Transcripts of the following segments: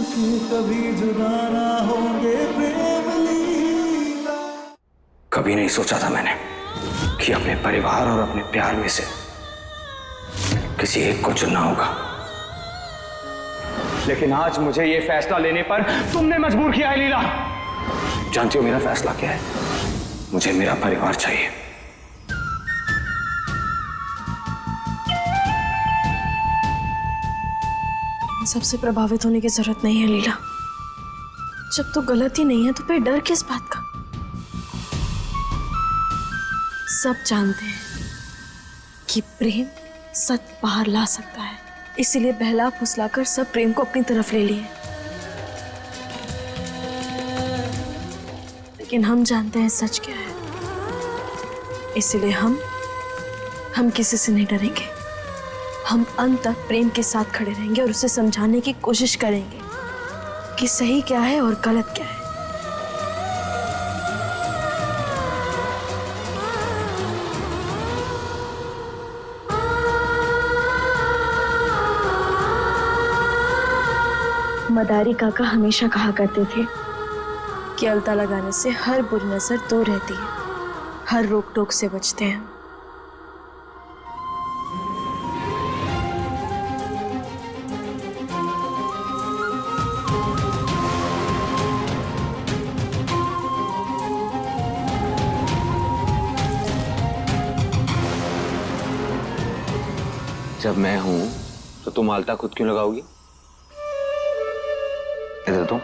कि कभी जुदा ना होंगे प्रेम लीला। कभी नहीं सोचा था मैंने कि अपने परिवार और अपने प्यार में से किसी एक को चुनना होगा, लेकिन आज मुझे ये फैसला लेने पर तुमने मजबूर किया है लीला। जानती हो मेरा फैसला क्या है? मुझे मेरा परिवार चाहिए। सबसे प्रभावित होने की जरूरत नहीं है लीला। जब तो गलत ही नहीं है तो फिर डर किस बात का? सब जानते हैं कि प्रेम सच बाहर ला सकता है, इसीलिए बहला फुसलाकर सब प्रेम को अपनी तरफ ले लिए। लेकिन हम जानते हैं सच क्या है, इसीलिए हम किसी से नहीं डरेंगे। हम अंत तक प्रेम के साथ खड़े रहेंगे और उसे समझाने की कोशिश करेंगे कि सही क्या है और गलत क्या है। मदारी काका हमेशा कहा करते थे कि अलता लगाने से हर बुरी नजर दूर रहती है, हर रोक टोक से बचते हैं। जब मैं हूं तो तुम आलता खुद क्यों लगाओगी? इधर तुम।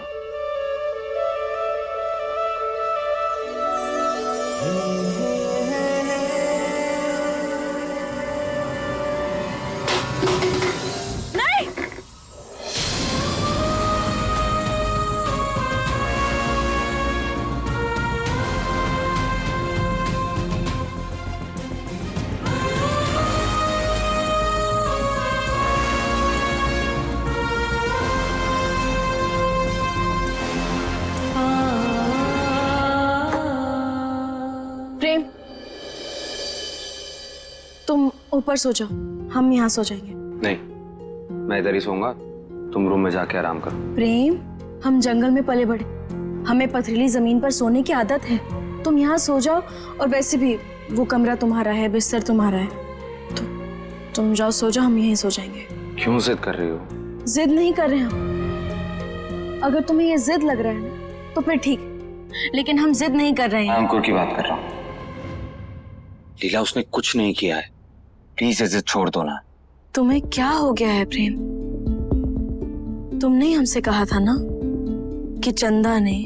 प्रेम, तुम ऊपर सो जाओ, हम यहाँ सो जाएंगे। नहीं, मैं इधर ही सोऊंगा, तुम रूम में जाके आराम करो। प्रेम, हम जंगल में पले बड़े, हमें पथरीली जमीन पर सोने की आदत है। तुम यहाँ सो जाओ, और वैसे भी वो कमरा तुम्हारा है, बिस्तर तुम्हारा है, तो तुम जाओ सो जाओ, हम यहीं सो जाएंगे। क्यों जिद कर रही हो? जिद नहीं कर रहे हम। अगर तुम्हें ये जिद लग रहा है ना तो फिर ठीक है, लेकिन हम जिद नहीं कर रहे हैं। अंकुर की बात कर रहा हूँ। लीला, उसने कुछ नहीं किया है, प्लीज जिद छोड़ दो ना। तुम्हें क्या हो गया है प्रेम? तुमने हमसे कहा था ना कि चंदा ने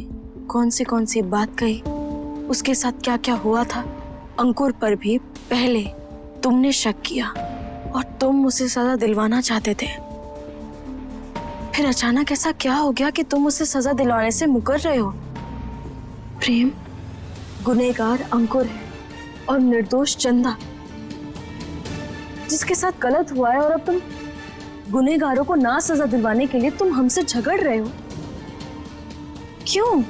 कौन सी बात कही, उसके साथ क्या क्या हुआ था। अंकुर पर भी पहले तुमने शक किया और तुम उसे सजा दिलवाना चाहते थे। फिर अचानक ऐसा क्या हो गया कि तुम उसे सजा दिलवाने से मुकर रहे हो? प्रेम, गुनहगार अंकुर है और निर्दोष चंदा, जिसके साथ गलत हुआ है, और अब तुम गुनहगारों को ना सजा दिलवाने के लिए तुम हमसे झगड़ रहे हो। क्यों?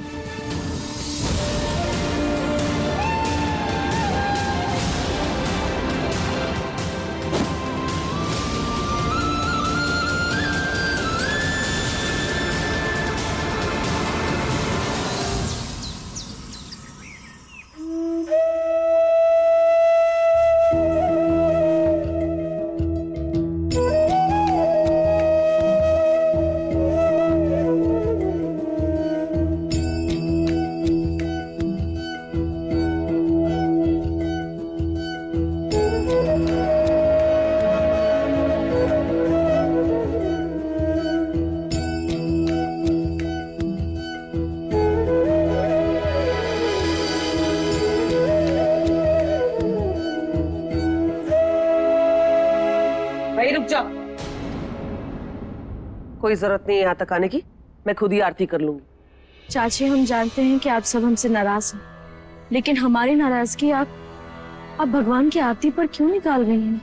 भाई रुक जा, कोई जरूरत नहीं है यहाँ तक आने की, मैं खुद ही आरती कर लूंगी। चाची, हम जानते हैं कि आप सब हमसे नाराज हैं, लेकिन हमारी नाराजगी आप भगवान की आरती पर क्यों निकाल रही हैं?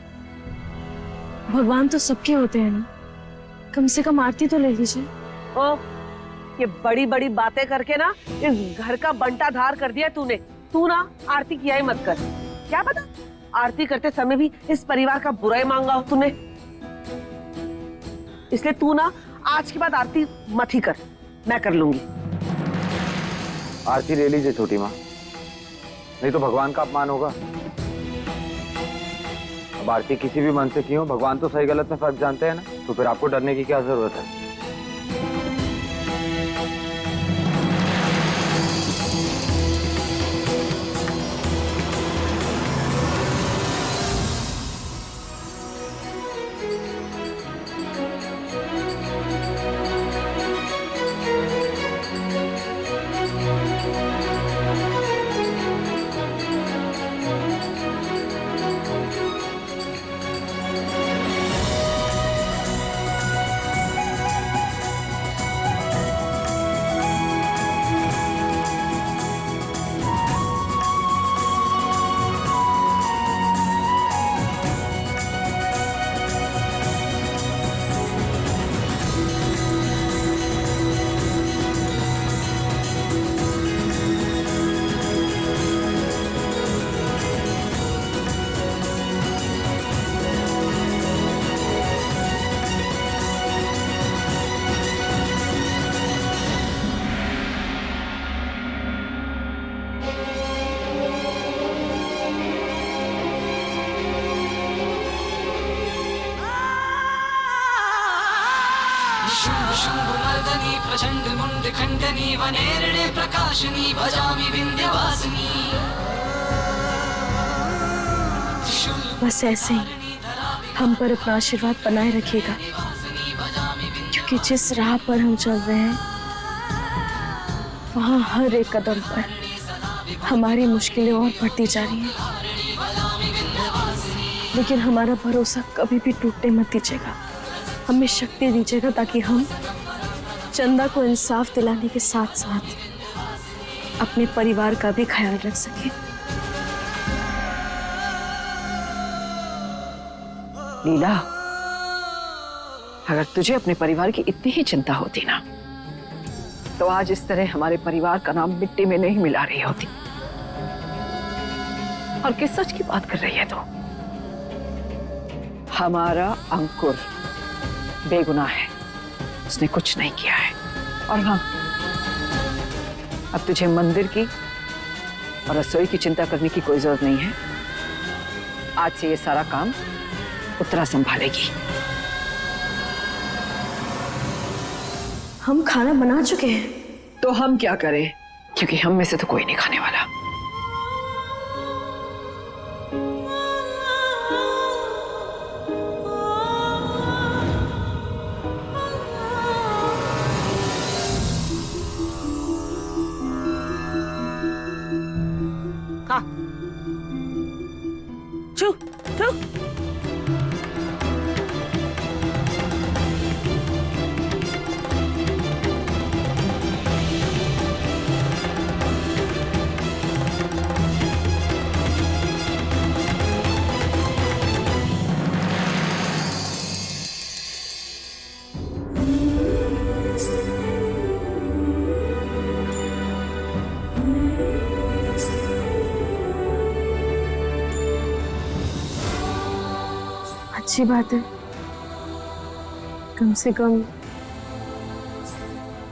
भगवान तो सबके होते हैं ना, कम से कम आरती तो ले लीजिए। ओ, ये बड़ी बड़ी बातें करके ना इस घर का बंटा धार कर दिया तूने। तू ना आरती किया ही मत कर। क्या पता आरती करते समय भी इस परिवार का बुराई मांगा हो तूने, इसलिए तू ना आज के बाद आरती मत ही कर, मैं कर लूंगी। आरती ले लीजिए छोटी माँ, नहीं तो भगवान का अपमान होगा। अब आरती किसी भी मन से की हो, भगवान तो सही गलत में फर्क जानते हैं ना, तो फिर आपको डरने की क्या जरूरत है। शुम्भुमर्दनी प्रचण्ड मुण्ड खण्डनी वनेरणे प्रकाशिनी भजामि विन्ध्यवासिनी। बस ऐसे ही हम पर अपना आशीर्वाद बनाए रखिएगा, क्योंकि जिस राह पर हम चल रहे हैं वहाँ हर एक कदम पर हमारी मुश्किलें और बढ़ती जा रही हैं, लेकिन हमारा भरोसा कभी भी टूटने मत दीजिएगा। हमें शक्ति दीजिएगा ताकि हम चंदा को इंसाफ दिलाने के साथ साथ अपने परिवार का भी ख्याल रख सके। लीला, अगर तुझे अपने परिवार की इतनी ही चिंता होती ना, तो आज इस तरह हमारे परिवार का नाम मिट्टी में नहीं मिला रही होती। और किस सच की बात कर रही है तू? हमारा अंकुर बेगुनाह है, उसने कुछ नहीं किया है। और हाँ, अब तुझे मंदिर की और रसोई की चिंता करने की कोई जरूरत नहीं है। आज से ये सारा काम उत्तरा संभालेगी। हम खाना बना चुके हैं। तो हम क्या करें, क्योंकि हम में से तो कोई नहीं खाने वाला। खा, चू चू। अच्छी बात है, कम से कम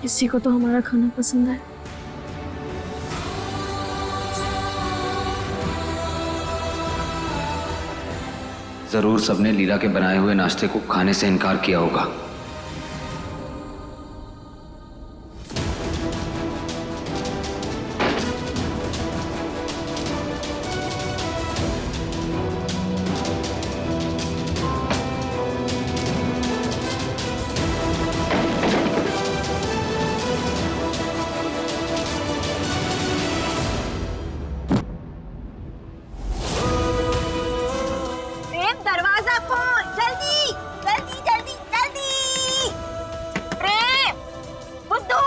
किसी को तो हमारा खाना पसंद है। जरूर सबने लीला के बनाए हुए नाश्ते को खाने से इनकार किया होगा। दरवाजा खोल, जल्दी जल्दी जल्दी जल्दी। प्रेम, बुद्धू।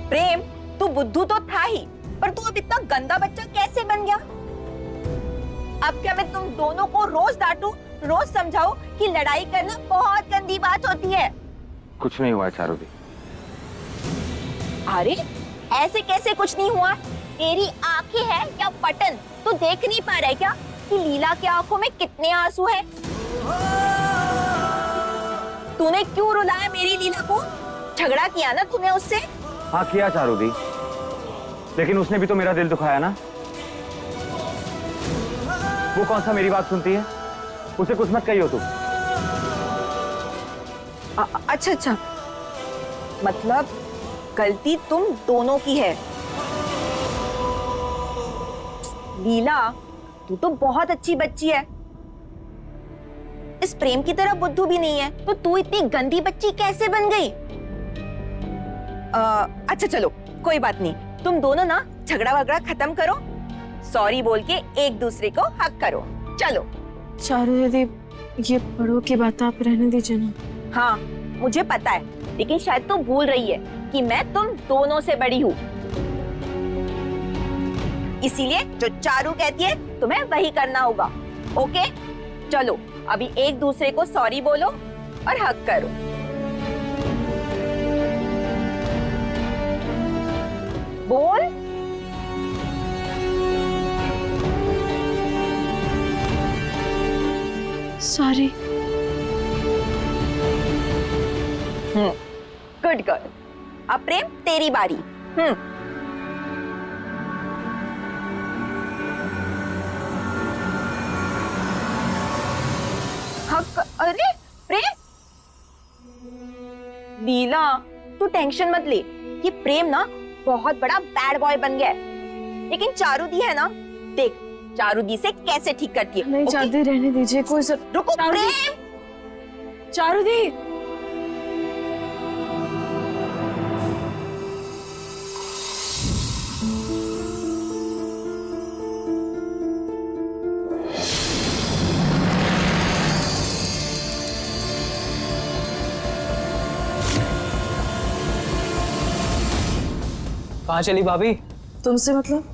प्रेम, तू बुद्धू तो था ही, पर तू अब इतना गंदा बच्चा कैसे बन गया? अब क्या मैं तुम दोनों को रोज डांटूं रोज समझाओ कि लड़ाई करना बहुत गंदी बात होती है। कुछ नहीं हुआ है चारुदी। अरे ऐसे कैसे कुछ नहीं हुआ? तेरी आंखें हैं या बटन? तू देख नहीं पा रहा है क्या कि लीला की आंखों में कितने आंसू हैं? तूने क्यों रुलाया मेरी लीला को? झगड़ा किया ना तूने उससे? हाँ किया चारुदी, लेकिन उसने भी तो मेरा दिल दुखाया ना। वो कौन सा मेरी बात सुनती है? उसे कुछ मत कहियो तुम। अच्छा अच्छा, मतलब गलती तुम दोनों की है। लीला, तू तो बहुत अच्छी बच्ची है, इस प्रेम की तरह बुद्धू भी नहीं है, तो तू इतनी गंदी बच्ची कैसे बन गई? अच्छा चलो कोई बात नहीं, तुम दोनों ना झगड़ा वगड़ा खत्म करो, सॉरी बोल के एक दूसरे को हक करो। चलो। चारू दीदी, ये बड़ों की बात आप रहने दीजिए ना। हाँ मुझे पता है, लेकिन शायद तू भूल रही है कि मैं तुम दोनों से बड़ी हूँ, इसीलिए जो चारू कहती है तुम्हें वही करना होगा। ओके चलो, अभी एक दूसरे को सॉरी बोलो और हक करो। बोल। सॉरी। Good girl. अब प्रेम तेरी बारी। हक। अरे प्रेम, लीला तू टेंशन मत ले, ये प्रेम ना बहुत बड़ा बैड बॉय बन गया है, लेकिन चारुदी है ना, देख चारुदी से कैसे ठीक करती है। नहीं चाहती, रहने दीजिए। कोई रुको प्रेम। चारुदी, कहाँ चली भाभी? तुमसे मतलब?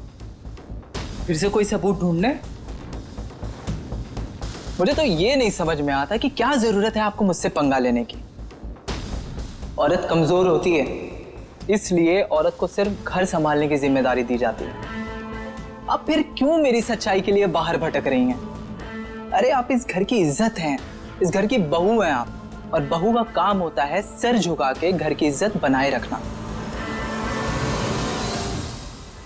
फिर से कोई सबूत ढूंढने? मुझे तो ये नहीं समझ में आता कि क्या जरूरत है आपको मुझसे पंगा लेने की। औरत कमजोर होती है, इसलिए औरत को सिर्फ घर संभालने की जिम्मेदारी दी जाती है। आप फिर क्यों मेरी सच्चाई के लिए बाहर भटक रही हैं? अरे आप इस घर की इज्जत हैं, इस घर की बहू हैं आप, और बहू का काम होता है सर झुका के घर की इज्जत बनाए रखना।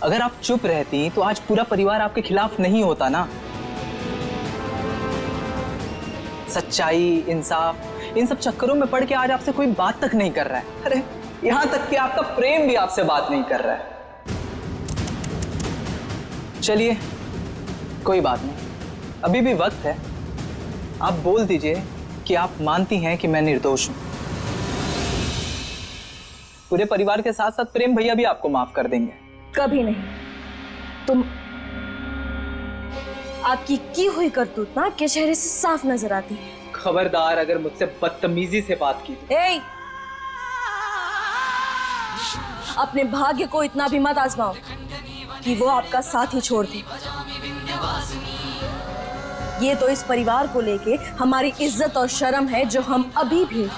अगर आप चुप रहती तो आज पूरा परिवार आपके खिलाफ नहीं होता ना। सच्चाई, इंसाफ, इन सब चक्करों में पड़ के आज आपसे कोई बात तक नहीं कर रहा है। अरे यहां तक कि आपका प्रेम भी आपसे बात नहीं कर रहा है। चलिए कोई बात नहीं, अभी भी वक्त है। आप बोल दीजिए कि आप मानती हैं कि मैं निर्दोष हूं। पूरे परिवार के साथ साथ प्रेम भैया भी आपको माफ कर देंगे। कभी नहीं। तुम, आपकी की हुई करतूत ना के चेहरे से साफ नजर आती है। खबरदार अगर मुझसे बदतमीजी से बात की तो। ए, अपने भाग्य को इतना भी मत आजमाओ कि वो आपका साथ ही छोड़ दे। ये तो इस परिवार को लेके हमारी इज्जत और शर्म है, जो हम अभी भी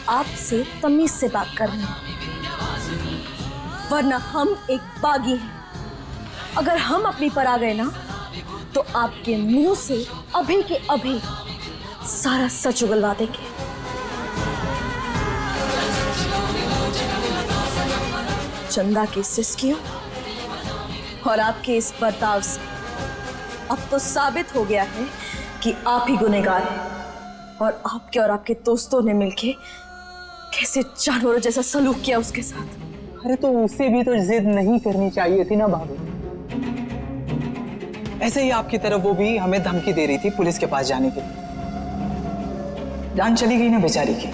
आपसे तमीज से बात कर रहे हैं, वरना हम एक बागी हैं। अगर हम अपनी पर आ गए ना, तो आपके मुंह से अभी के अभी सारा सच उगलवा देंगे। चंदा की सिस्कियों और आपके इस बर्ताव से अब तो साबित हो गया है कि आप ही गुनहगार हैं, और आपके और आपके दोस्तों ने मिलके कैसे जानवरों जैसा सलूक किया उसके साथ। अरे तो उसे भी तो जिद नहीं करनी चाहिए थी ना भाभी। ऐसे ही आपकी तरफ वो भी हमें धमकी दे रही थी पुलिस के पास जाने के लिए। जान चली गई ना बेचारी की।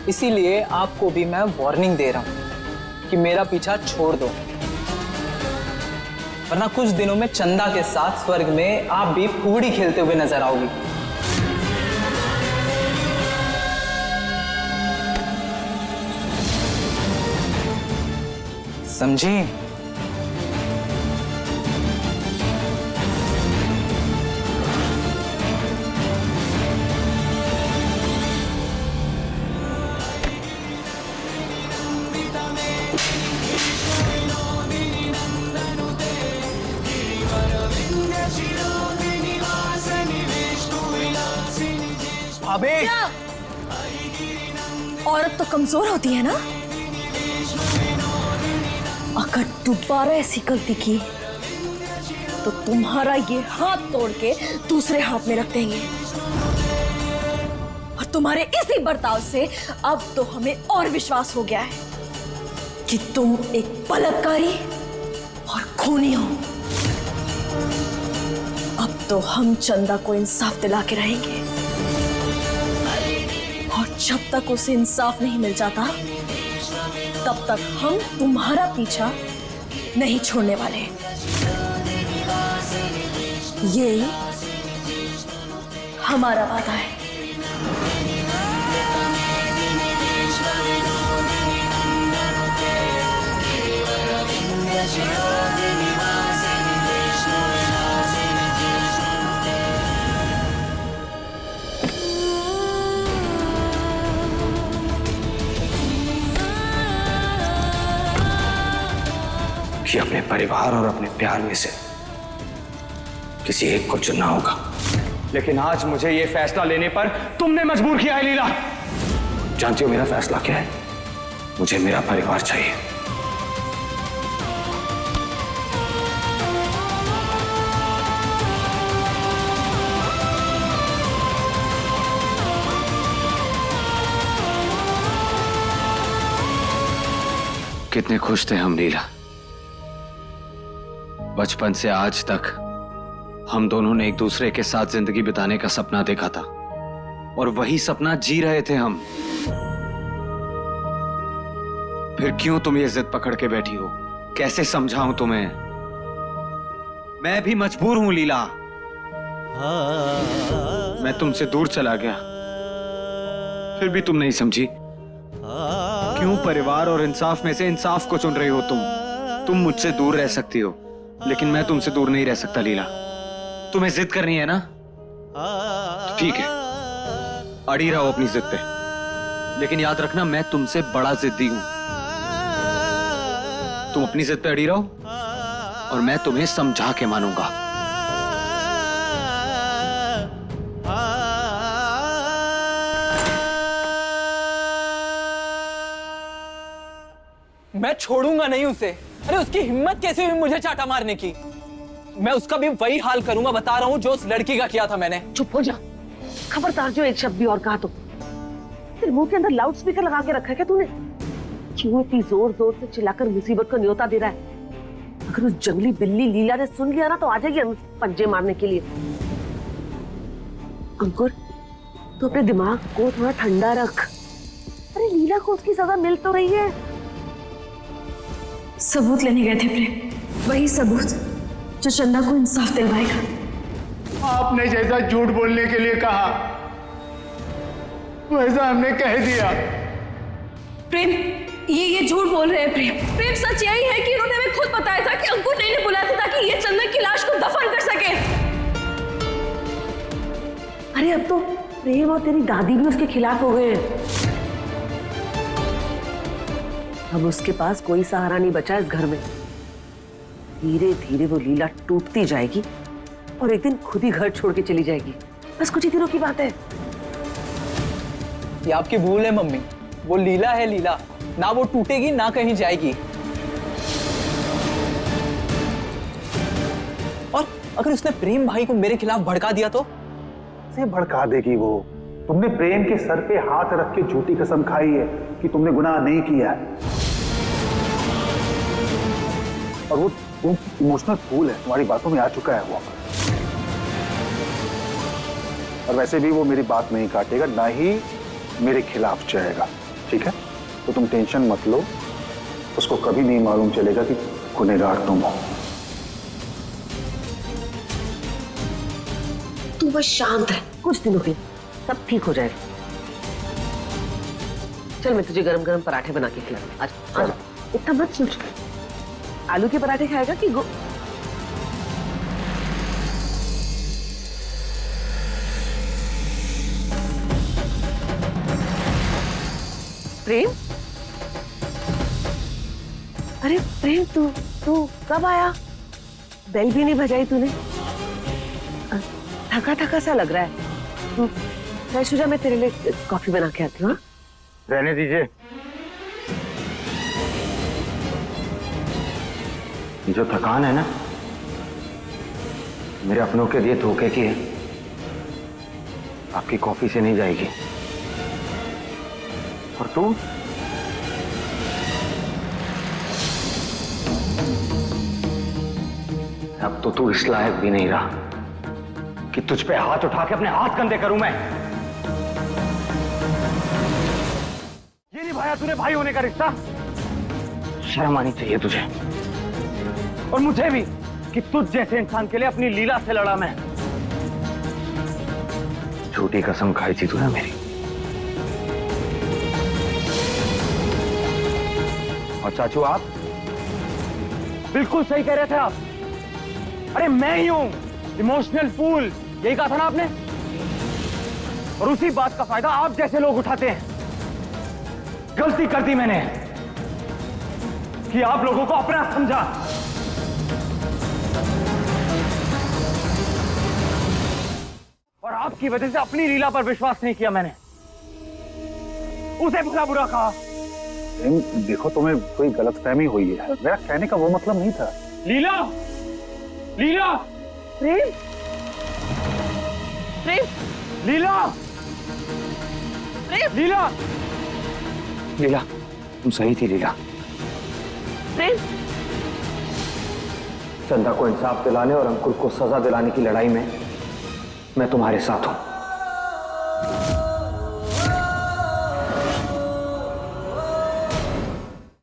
इसीलिए आपको भी मैं वार्निंग दे रहा हूं कि मेरा पीछा छोड़ दो, वरना कुछ दिनों में चंदा के साथ स्वर्ग में आप भी फुगड़ी खेलते हुए नजर आओगी। समझी? भाभी। औरत तो कमजोर होती है ना? अगर दोबारा ऐसी गलती की तो तुम्हारा ये हाथ तोड़ के दूसरे हाथ में रख देंगे। और तुम्हारे इसी बर्ताव से अब तो हमें और विश्वास हो गया है कि तुम एक बलात्कारी और खूनी हो। अब तो हम चंदा को इंसाफ दिला के रहेंगे, और जब तक उसे इंसाफ नहीं मिल जाता तब तक हम तुम्हारा पीछा नहीं छोड़ने वाले। ये हमारा वादा है। कि अपने परिवार और अपने प्यार में से किसी एक को चुनना होगा। लेकिन आज मुझे यह फैसला लेने पर तुमने मजबूर किया है लीला। जानती हो मेरा फैसला क्या है? मुझे मेरा परिवार चाहिए। कितने खुश थे हम लीला। बचपन से आज तक हम दोनों ने एक दूसरे के साथ जिंदगी बिताने का सपना देखा था, और वही सपना जी रहे थे हम। फिर क्यों तुम ये जिद पकड़ के बैठी हो? कैसे समझाऊं तुम्हें? मैं भी मजबूर हूं लीला। मैं तुमसे दूर चला गया, फिर भी तुम नहीं समझी। क्यों परिवार और इंसाफ में से इंसाफ को चुन रही हो तुम मुझसे दूर रह सकती हो, लेकिन मैं तुमसे दूर नहीं रह सकता लीला। तुम्हें जिद करनी है ना? तो ठीक है, अड़ी रहो अपनी जिद पे, लेकिन याद रखना मैं तुमसे बड़ा जिद्दी हूं। तुम अपनी जिद पे अड़ी रहो और मैं तुम्हें समझा के मानूंगा। मैं छोड़ूंगा नहीं उसे। अरे उसकी हिम्मत कैसे हुई मुझे चाटा मारने की? मैं उसका भी वही हाल करूंगा, बता रहा हूं, जो उस लड़की का किया था मैंने। चुप हो जा, खबरदार जो एक शब्द भी और कहा तो तेरे मुंह के अंदर लाउड स्पीकर लगा के रखा है क्या तूने? क्यों इतनी जोर जोर से चिल्लाकर मुसीबत को न्योता दे रहा है? अगर उस जंगली बिल्ली लीला ने सुन लिया ना तो आ जाएगी हमें पंजे मारने के लिए। अंकुर, तो अपने दिमाग को थोड़ा ठंडा रख। अरे लीला को उसकी सजा मिल तो रही है। सबूत लेने गए थे प्रेम, वही सबूत जो चंदा को इंसाफ दिलवाएगा। आपने जैसा झूठ बोलने के लिए कहा वैसा हमने कह दिया। प्रेम, ये झूठ बोल रहे हैं प्रेम। प्रेम, सच यही है कि उन्होंने हमें खुद बताया था कि अंकुर ने बुलाया था ताकि ये चंदा की लाश को दफन कर सके। अरे अब तो प्रेम और तेरी दादी भी उसके खिलाफ हो गए हैं। अब उसके पास कोई सहारा नहीं बचा इस घर में। धीरे धीरे वो लीला टूटती जाएगी और एक दिन खुद ही घर छोड़ के चली जाएगी। बस कुछ ही दिनों की बात है। ये आपकी भूल है मम्मी, वो लीला है लीला, ना वो टूटेगी ना कहीं जाएगी। और अगर उसने प्रेम भाई को मेरे खिलाफ भड़का दिया तो? से भड़का देगी वो। तुमने प्रेम के सर पे हाथ रख के झूठी कसम खाई है कि तुमने गुनाह नहीं किया है, और वो इमोशनल फूल है, तुम्हारी बातों में आ चुका है वो। और वैसे भी वो मेरी बात नहीं काटेगा, ना ही मेरे खिलाफ जाएगा, ठीक है? तो तुम टेंशन मत लो, उसको कभी नहीं मालूम चलेगा कि गुनहगार तुम हो। तू बस शांत है, कुछ दिनों के सब ठीक हो जाएगा। चल मैं तुझे गरम गरम पराठे बना के खिलाऊं। आज इतना मत सोच। आलू के पराठे खाएगा कि प्रेम? अरे प्रेम, तू कब आया? बेल भी नहीं बजाई तूने। थका थका सा लग रहा है। ऐश्वर्या, मैं तेरे लिए कॉफी बना के आती हूँ। हाँ? रहने दीजिए। ये जो थकान है ना, मेरे अपनों के लिए धोखे की है, आपकी कॉफी से नहीं जाएगी। और तू अब तो तू इस लायक भी नहीं रहा कि तुझ पे हाथ उठा के अपने हाथ कंधे करूं मैं। ये निभाया तूने भाई होने का रिश्ता, शर्म आनी चाहिए तुझे। और मुझे भी कि तुझ जैसे इंसान के लिए अपनी लीला से लड़ा मैं। झूठी कसम खाई थी तूने मेरी, और चाचू आप बिल्कुल सही कह रहे थे आप। अरे मैं ही हूं इमोशनल फूल, यही कहा था ना आपने। और उसी बात का फायदा आप जैसे लोग उठाते हैं। गलती कर दी मैंने कि आप लोगों को अपना समझा। और आपकी वजह से अपनी लीला पर विश्वास नहीं किया मैंने, उसे बुरा बुरा कहा। देखो, तुम्हें कोई गलतफहमी हुई है, मेरा कहने का वो मतलब नहीं था। लीला, लीला, प्रेम, प्रेम, लीला, प्रेम, लीला, लीला, तुम सही थी लीला। प्रेम। चंदा को इंसाफ दिलाने और अंकुर को सजा दिलाने की लड़ाई में मैं तुम्हारे साथ हूं।